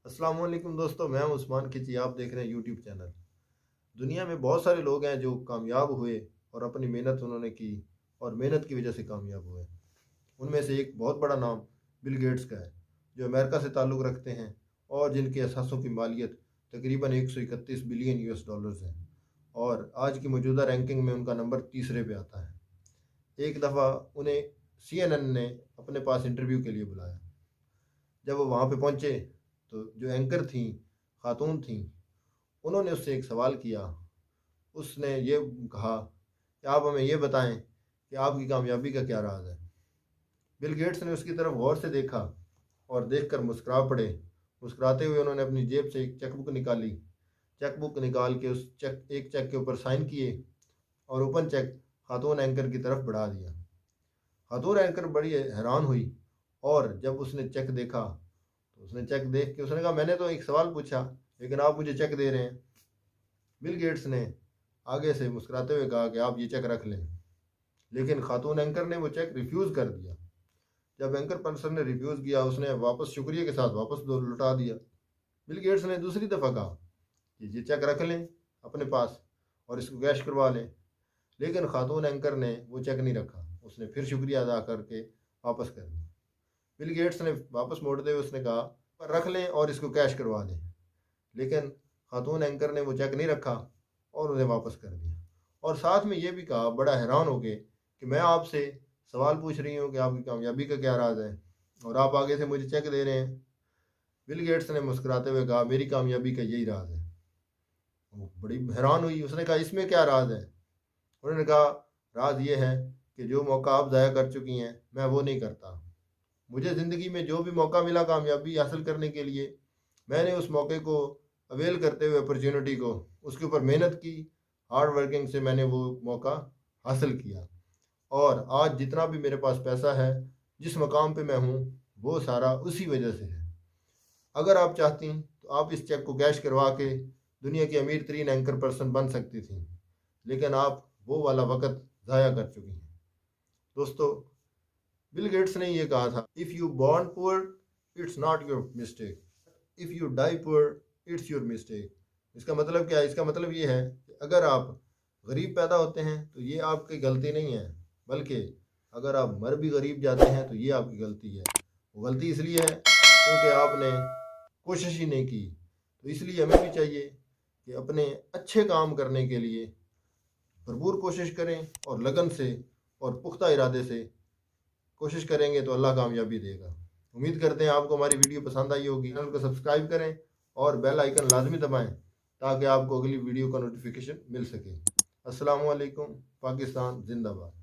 अस्सलाम वालेकुम दोस्तों, मैं हूं उस्मान खिची। आप देख रहे हैं यूट्यूब चैनल। दुनिया में बहुत सारे लोग हैं जो कामयाब हुए और अपनी मेहनत उन्होंने की और मेहनत की वजह से कामयाब हुए। उनमें से एक बहुत बड़ा नाम बिल गेट्स का है, जो अमेरिका से ताल्लुक़ रखते हैं और जिनके असासों की मालियत तकरीबन 131 बिलियन यूएस डॉलर्स है। और आज की मौजूदा रैंकिंग में उनका नंबर तीसरे पे आता है। एक दफ़ा उन्हें CNN ने अपने पास इंटरव्यू के लिए बुलाया। जब वो वहाँ पे पहुँचे तो जो एंकर थी, खातून थी, उन्होंने उससे एक सवाल किया। उसने ये कहा कि आप हमें ये बताएं कि आपकी कामयाबी का क्या राज है। बिल गेट्स ने उसकी तरफ गौर से देखा और देखकर मुस्कुरा पड़े। मुस्कुराते हुए उन्होंने अपनी जेब से एक चेकबुक निकाली। चेकबुक निकाल के उस एक चेक के ऊपर साइन किए और ओपन चेक खातून एंकर की तरफ बढ़ा दिया। खातून एंकर बड़ी हैरान हुई और जब उसने चेक देखा तो उसने चेक देख के उसने कहा, मैंने तो एक सवाल पूछा लेकिन आप मुझे चेक दे रहे हैं। बिल गेट्स ने आगे से मुस्कुराते हुए कहा कि आप ये चेक रख लें, लेकिन खातून एंकर ने वो चेक रिफ्यूज़ कर दिया। जब एंकर पर्सन ने रिफ्यूज़ किया, उसने वापस शुक्रिया के साथ वापस लौटा दिया। बिल गेट्स ने दूसरी दफ़ा कहा कि ये चेक रख लें अपने पास और इसको कैश करवा लें, लेकिन खातून एंकर ने वो चेक नहीं रखा। उसने फिर शुक्रिया अदा करके वापस कर दिया। बिल गेट्स ने वापस मोड़ते हुए उसने कहा, पर रख लें और इसको कैश करवा दें, लेकिन खातून एंकर ने वो चेक नहीं रखा और उन्हें वापस कर दिया। और साथ में ये भी कहा, बड़ा हैरान हो गए, कि मैं आपसे सवाल पूछ रही हूँ कि आपकी कामयाबी का क्या राज है और आप आगे से मुझे चेक दे रहे हैं। बिल गेट्स ने मुस्कुराते हुए कहा, मेरी कामयाबी का यही राज है। वो बड़ी हैरान हुई। उसने कहा, इसमें क्या राज है? उन्होंने कहा, राज ये है कि जो मौका आप ज़ाया कर चुकी हैं, मैं वो नहीं करता। मुझे ज़िंदगी में जो भी मौका मिला कामयाबी हासिल करने के लिए, मैंने उस मौके को अवेल करते हुए अपॉर्चुनिटी को, उसके ऊपर मेहनत की, हार्ड वर्किंग से मैंने वो मौका हासिल किया। और आज जितना भी मेरे पास पैसा है, जिस मकाम पे मैं हूँ, वो सारा उसी वजह से है। अगर आप चाहती तो आप इस चेक को कैश करवा के दुनिया की अमीर तरीन एंकर पर्सन बन सकती थी, लेकिन आप वो वाला वक़्त ज़ाया कर चुकी हैं। दोस्तों, बिल गेट्स ने ये कहा था, if you born poor it's not your mistake, if you die poor it's your mistake. इसका मतलब क्या है? इसका मतलब ये है कि अगर आप गरीब पैदा होते हैं तो ये आपकी गलती नहीं है, बल्कि अगर आप मर भी गरीब जाते हैं तो ये आपकी गलती है। वो गलती इसलिए है क्योंकि आपने कोशिश ही नहीं की। तो इसलिए हमें भी चाहिए कि अपने अच्छे काम करने के लिए भरपूर कोशिश करें और लगन से और पुख्ता इरादे से कोशिश करेंगे तो अल्लाह कामयाबी देगा। उम्मीद करते हैं आपको हमारी वीडियो पसंद आई होगी। चैनल को सब्सक्राइब करें और बेल आइकन लाजमी दबाएं ताकि आपको अगली वीडियो का नोटिफिकेशन मिल सके। अस्सलाम वालेकुम। पाकिस्तान जिंदाबाद।